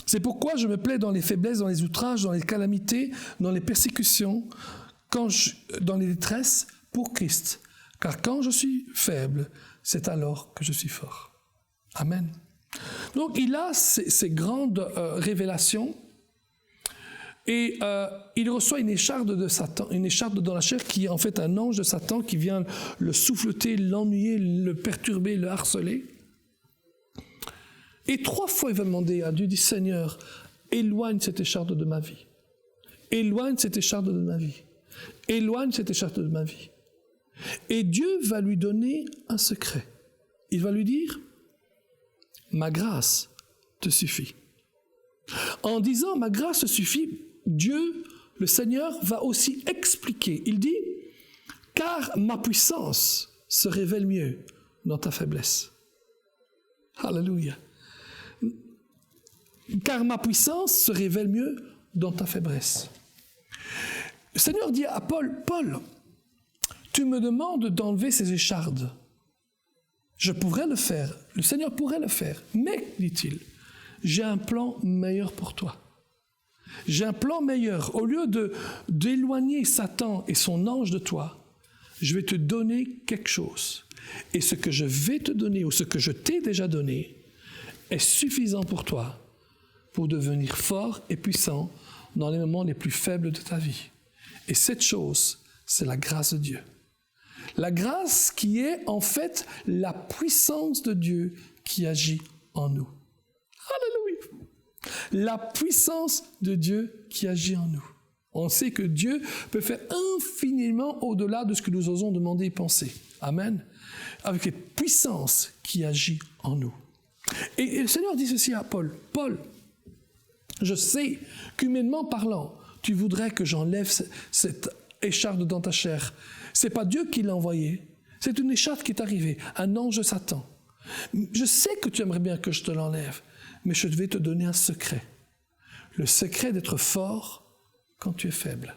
C'est pourquoi je me plais dans les faiblesses, dans les outrages, dans les calamités, dans les persécutions, dans les détresses, pour Christ. Car quand je suis faible, c'est alors que je suis fort. Amen. Donc il a ces grandes révélations et il reçoit une écharde de Satan, une écharde dans la chair qui est en fait un ange de Satan qui vient le souffleter, l'ennuyer, le perturber, le harceler. Et 3 fois il va demander à Dieu, dit Seigneur, éloigne cette écharde de ma vie. Éloigne cette écharde de ma vie. Éloigne cette écharde de ma vie. Et Dieu va lui donner un secret. Il va lui dire, ma grâce te suffit. En disant ma grâce te suffit, Dieu, le Seigneur, va aussi expliquer. Il dit, car ma puissance se révèle mieux dans ta faiblesse. Alléluia. Car ma puissance se révèle mieux dans ta faiblesse. Le Seigneur dit à Paul, Paul, tu me demandes d'enlever ces échardes. Je pourrais le faire, le Seigneur pourrait le faire, mais, dit-il, j'ai un plan meilleur pour toi. J'ai un plan meilleur. Au lieu d'éloigner Satan et son ange de toi, je vais te donner quelque chose. Et ce que je vais te donner, ou ce que je t'ai déjà donné, est suffisant pour toi, pour devenir fort et puissant dans les moments les plus faibles de ta vie. Et cette chose, c'est la grâce de Dieu. La grâce qui est en fait la puissance de Dieu qui agit en nous. Alléluia! La puissance de Dieu qui agit en nous. On sait que Dieu peut faire infiniment au-delà de ce que nous osons demander et penser. Amen. Avec la puissance qui agit en nous. Et le Seigneur dit ceci à Paul. Paul, je sais qu'humainement parlant, tu voudrais que j'enlève cette écharde dans ta chair. Ce n'est pas Dieu qui l'a envoyé. C'est une écharde qui est arrivée, un ange de Satan. Je sais que tu aimerais bien que je te l'enlève, mais je vais te donner un secret. Le secret d'être fort quand tu es faible.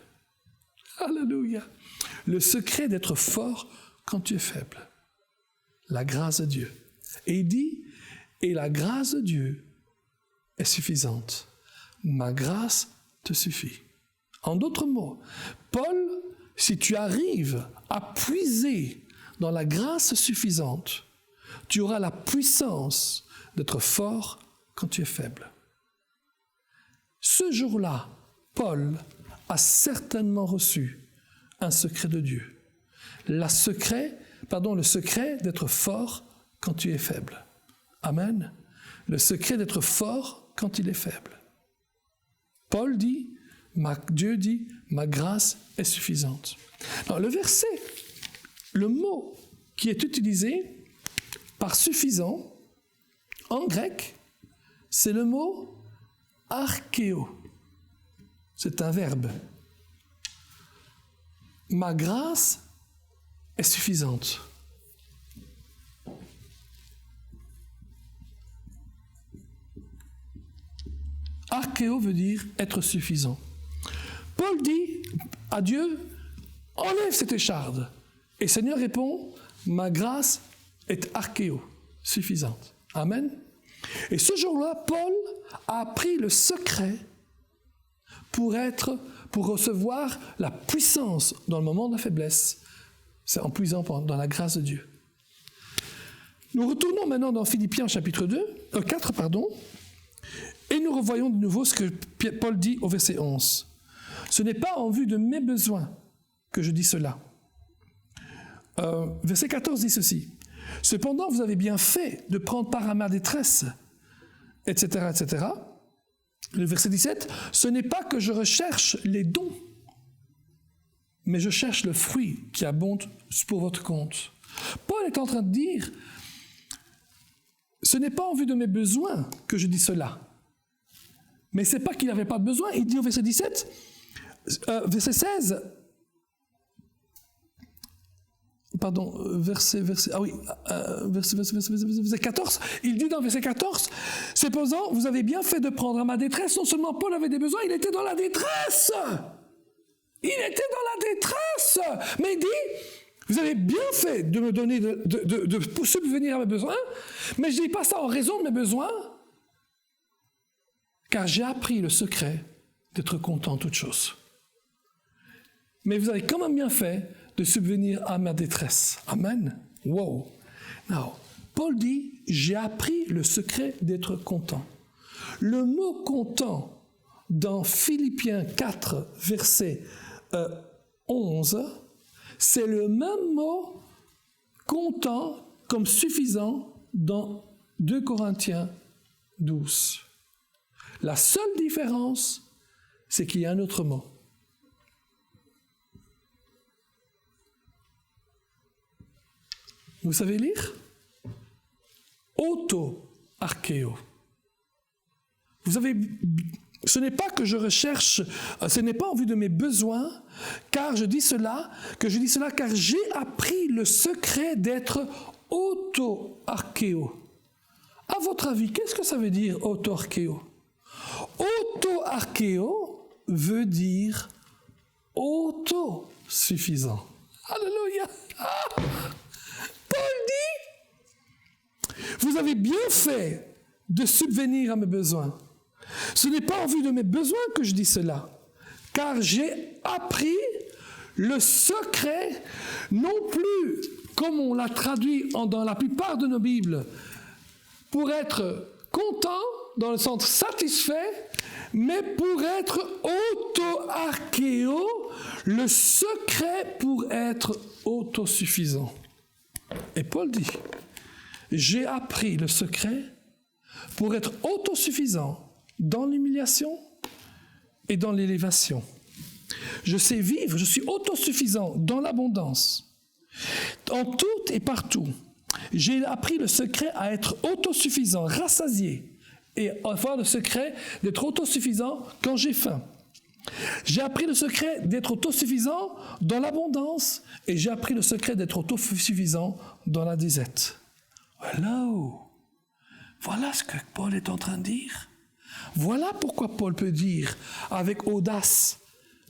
Alléluia. Le secret d'être fort quand tu es faible. La grâce de Dieu. Et il dit, et la grâce de Dieu est suffisante. Ma grâce te suffit. En d'autres mots, Paul, si tu arrives à puiser dans la grâce suffisante, tu auras la puissance d'être fort quand tu es faible. Ce jour-là, Paul a certainement reçu un secret de Dieu. Le secret d'être fort quand tu es faible. Amen. Le secret d'être fort quand il est faible. Paul dit, Dieu dit, ma grâce est suffisante. Alors, le verset, le mot qui est utilisé par suffisant, en grec, c'est le mot archéo. C'est un verbe. Ma grâce est suffisante. Archéo veut dire être suffisant. Paul dit à Dieu, enlève cette écharde. Et le Seigneur répond, ma grâce est archéo, suffisante. Amen. Et ce jour-là, Paul a appris le secret pour recevoir la puissance dans le moment de la faiblesse. C'est en puisant dans la grâce de Dieu. Nous retournons maintenant dans Philippiens chapitre 4, et nous revoyons de nouveau ce que Paul dit au verset 11. Ce n'est pas en vue de mes besoins que je dis cela. Verset 14 dit ceci. Cependant, vous avez bien fait de prendre part à ma détresse, etc., etc. Le verset 17, ce n'est pas que je recherche les dons, mais je cherche le fruit qui abonde pour votre compte. Paul est en train de dire, ce n'est pas en vue de mes besoins que je dis cela. Mais ce n'est pas qu'il n'avait pas de besoin. Il dit au verset 17, verset 16, verset 14, il dit dans verset 14, cependant, vous avez bien fait de prendre à ma détresse. Non seulement Paul avait des besoins, il était dans la détresse. Il était dans la détresse. Mais il dit, vous avez bien fait de me donner, de subvenir à mes besoins, mais je ne dis pas ça en raison de mes besoins, car j'ai appris le secret d'être content en toutes choses. Mais vous avez quand même bien fait de subvenir à ma détresse. Amen. Wow. Now, Paul dit, j'ai appris le secret d'être content. Le mot content dans Philippiens 4, verset 11, c'est le même mot content comme suffisant dans 2 Corinthiens 12. La seule différence, c'est qu'il y a un autre mot. Vous savez lire? Auto-archéo. Ce n'est pas que je recherche, ce n'est pas en vue de mes besoins, car je dis cela, car j'ai appris le secret d'être auto-archéo. À votre avis, qu'est-ce que ça veut dire auto-archéo? Auto-archéo veut dire autosuffisant. Alléluia! Paul dit, vous avez bien fait de subvenir à mes besoins. Ce n'est pas en vue de mes besoins que je dis cela, car j'ai appris le secret, non plus comme on l'a traduit dans la plupart de nos Bibles, pour être content, dans le sens satisfait, mais pour être auto-archéo, le secret pour être autosuffisant. Et Paul dit, j'ai appris le secret pour être autosuffisant dans l'humiliation et dans l'élévation. Je sais vivre, je suis autosuffisant dans l'abondance. En tout et partout, j'ai appris le secret à être autosuffisant, rassasié, et avoir le secret d'être autosuffisant quand j'ai faim. J'ai appris le secret d'être autosuffisant dans l'abondance, et j'ai appris le secret d'être autosuffisant dans la disette. Hello! Voilà ce que Paul est en train de dire. Voilà pourquoi Paul peut dire avec audace,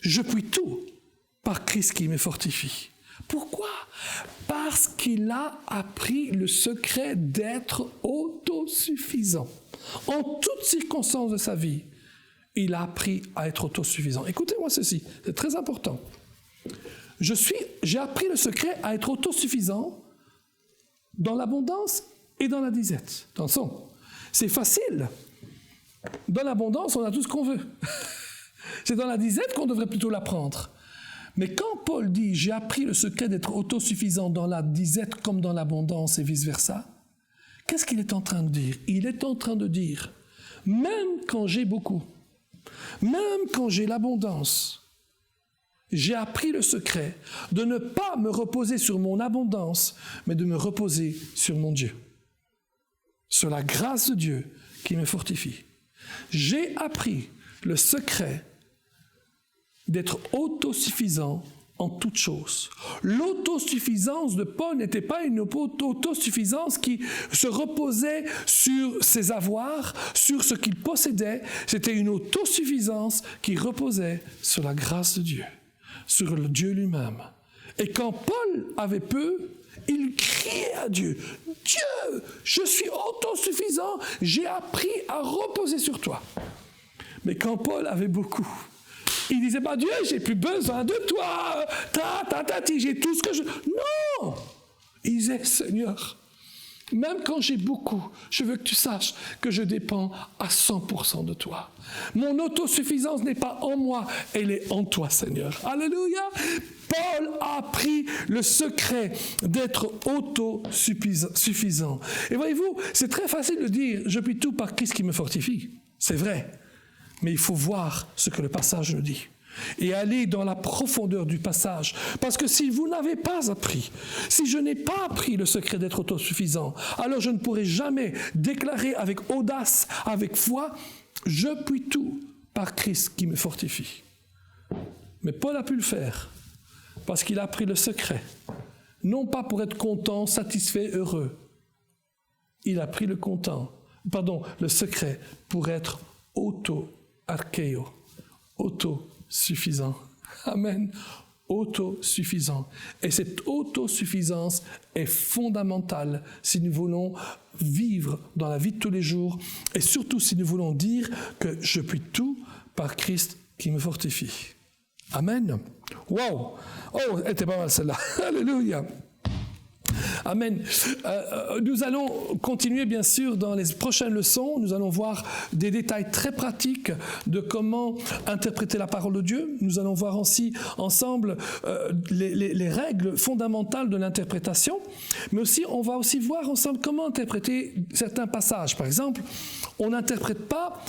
je puis tout par Christ qui me fortifie. Pourquoi? Parce qu'il a appris le secret d'être autosuffisant. En toutes circonstances de sa vie, il a appris à être autosuffisant. Écoutez-moi ceci, c'est très important. J'ai appris le secret à être autosuffisant dans l'abondance et dans la disette. Attention, c'est facile. Dans l'abondance, on a tout ce qu'on veut. C'est dans la disette qu'on devrait plutôt l'apprendre. Mais quand Paul dit « j'ai appris le secret d'être autosuffisant dans la disette comme dans l'abondance et vice-versa », qu'est-ce qu'il est en train de dire? Il est en train de dire, même quand j'ai beaucoup, même quand j'ai l'abondance, j'ai appris le secret de ne pas me reposer sur mon abondance, mais de me reposer sur mon Dieu, sur la grâce de Dieu qui me fortifie. J'ai appris le secret d'être autosuffisant en toutes choses. L'autosuffisance de Paul n'était pas une autosuffisance qui se reposait sur ses avoirs, sur ce qu'il possédait. C'était une autosuffisance qui reposait sur la grâce de Dieu, sur le Dieu lui-même. Et quand Paul avait peu, il criait crié à Dieu. Dieu, je suis autosuffisant, j'ai appris à reposer sur toi. Mais quand Paul avait beaucoup, il disait, Dieu, j'ai plus besoin de toi, j'ai tout ce que je... Non! Il disait, Seigneur, même quand j'ai beaucoup, je veux que tu saches que je dépends à 100% de toi. Mon autosuffisance n'est pas en moi, elle est en toi, Seigneur. Alléluia! Paul a appris le secret d'être autosuffisant. Et voyez-vous, c'est très facile de dire, je puis tout par Christ qui me fortifie. C'est vrai. Mais il faut voir ce que le passage nous dit. Et aller dans la profondeur du passage. Parce que si vous n'avez pas appris, si je n'ai pas appris le secret d'être autosuffisant, alors je ne pourrai jamais déclarer avec audace, avec foi, je puis tout par Christ qui me fortifie. Mais Paul a pu le faire parce qu'il a appris le secret. Non pas pour être content, satisfait, heureux. Il a pris le secret pour être auto-archéo, autosuffisant. Amen. Autosuffisant. Et cette autosuffisance est fondamentale si nous voulons vivre dans la vie de tous les jours et surtout si nous voulons dire que je puis tout par Christ qui me fortifie. Amen. Wow. Oh, elle était pas mal celle-là. Alléluia. Amen. Nous allons continuer bien sûr dans les prochaines leçons. Nous allons voir des détails très pratiques de comment interpréter la parole de Dieu. Nous allons voir aussi ensemble les règles fondamentales de l'interprétation. Mais aussi, on va aussi voir ensemble comment interpréter certains passages. Par exemple, on n'interprète pas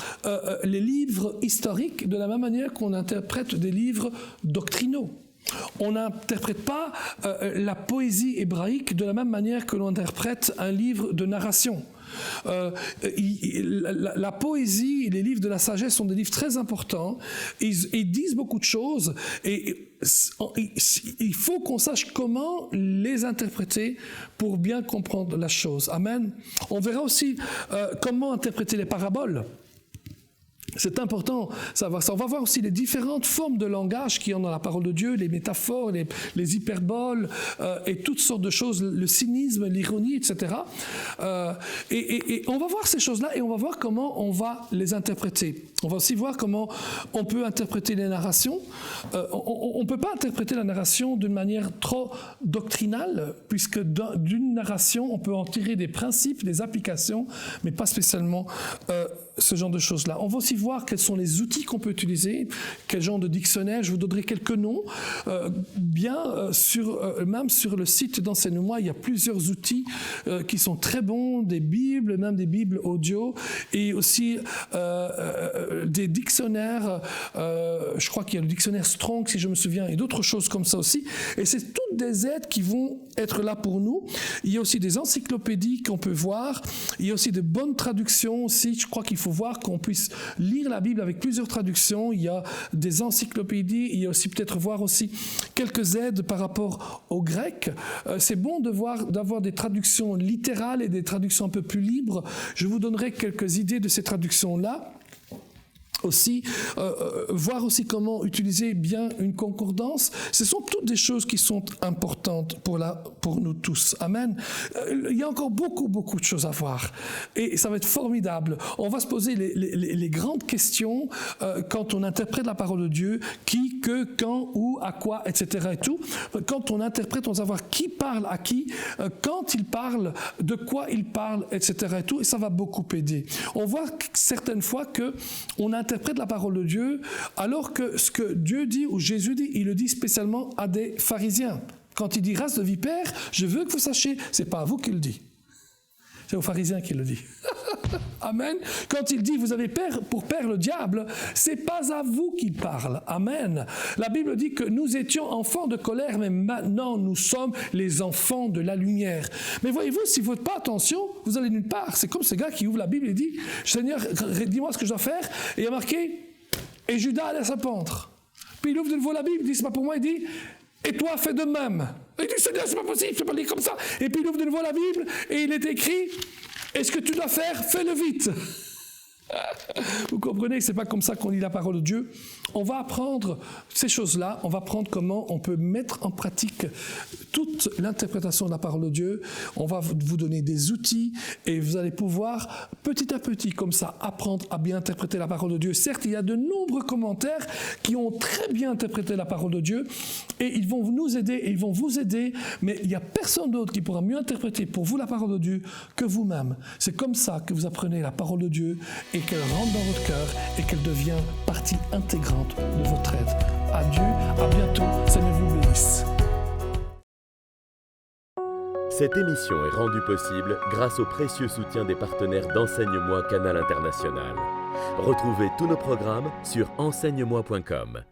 les livres historiques de la même manière qu'on interprète des livres doctrinaux. On n'interprète pas la poésie hébraïque de la même manière que l'on interprète un livre de narration. La poésie et les livres de la sagesse sont des livres très importants. Ils disent beaucoup de choses et il faut qu'on sache comment les interpréter pour bien comprendre la chose. Amen. On verra aussi comment interpréter les paraboles. C'est important de savoir ça. On va voir aussi les différentes formes de langage qu'il y a dans la parole de Dieu, les métaphores, les hyperboles et toutes sortes de choses, le cynisme, l'ironie, etc. Et on va voir ces choses-là et on va voir comment on va les interpréter. On va aussi voir comment on peut interpréter les narrations. On ne peut pas interpréter la narration d'une manière trop doctrinale, puisque d'une narration, on peut en tirer des principes, des applications, mais pas spécialement ce genre de choses-là. On va aussi voir quels sont les outils qu'on peut utiliser, quel genre de dictionnaire. Je vous donnerai quelques noms. Même sur le site d'Enseigne-moi, il y a plusieurs outils qui sont très bons, des bibles, même des bibles audio, et aussi des dictionnaires. Je crois qu'il y a le dictionnaire Strong, si je me souviens, et d'autres choses comme ça aussi. Et c'est toutes des aides qui vont être là pour nous. Il y a aussi des encyclopédies qu'on peut voir. Il y a aussi de bonnes traductions aussi. Je crois qu'il faut voir qu'on puisse lire la Bible avec plusieurs traductions. Il y a des encyclopédies. Il y a aussi peut-être voir aussi quelques aides par rapport au grec. C'est bon d'avoir des traductions littérales et des traductions un peu plus libres. Je vous donnerai quelques idées de ces traductions-là. Aussi, voir aussi comment utiliser bien une concordance. Ce sont toutes des choses qui sont importantes pour nous tous. Amen. Il y a encore beaucoup de choses à voir. Et ça va être formidable. On va se poser les grandes questions quand on interprète la parole de Dieu. Qui, que, quand, où, à quoi, etc. et tout. Quand on interprète, on va savoir qui parle à qui, quand il parle, de quoi il parle, etc. et tout. Et ça va beaucoup aider. On voit certaines fois qu'on interprète la parole de Dieu, alors que ce que Dieu dit ou Jésus dit, il le dit spécialement à des pharisiens. Quand il dit race de vipères, je veux que vous sachiez, c'est pas à vous qu'il le dit. C'est aux pharisiens qu'il le dit. Amen. Quand il dit vous avez pour père le diable, c'est pas à vous qu'il parle. Amen. La Bible dit que nous étions enfants de colère, mais maintenant nous sommes les enfants de la lumière. Mais voyez-vous, si vous ne faites pas attention, vous allez nulle part. C'est comme ce gars qui ouvre la Bible et dit Seigneur, dis-moi ce que je dois faire. Et il y a marqué et Judas allait se pendre. Puis il ouvre de nouveau la Bible, il dit c'est pas pour moi, il dit et toi fais de même. Et il dit Seigneur, c'est pas possible, je ne peux pas lire comme ça. Et puis il ouvre de nouveau la Bible et il est écrit et ce que tu dois faire, fais-le vite. Vous comprenez que ce n'est pas comme ça qu'on lit la parole de Dieu. On va apprendre ces choses-là, on va apprendre comment on peut mettre en pratique toute l'interprétation de la parole de Dieu. On va vous donner des outils et vous allez pouvoir petit à petit, comme ça, apprendre à bien interpréter la parole de Dieu. Certes, il y a de nombreux commentaires qui ont très bien interprété la parole de Dieu et ils vont nous aider et ils vont vous aider, mais il n'y a personne d'autre qui pourra mieux interpréter pour vous la parole de Dieu que vous-même. C'est comme ça que vous apprenez la parole de Dieu et qu'elle rentre dans votre cœur et qu'elle devient partie intégrante de votre être. Adieu, à bientôt, Seigneur vous bénisse. Cette émission est rendue possible grâce au précieux soutien des partenaires d'Enseigne-moi Canal International. Retrouvez tous nos programmes sur enseigne-moi.com.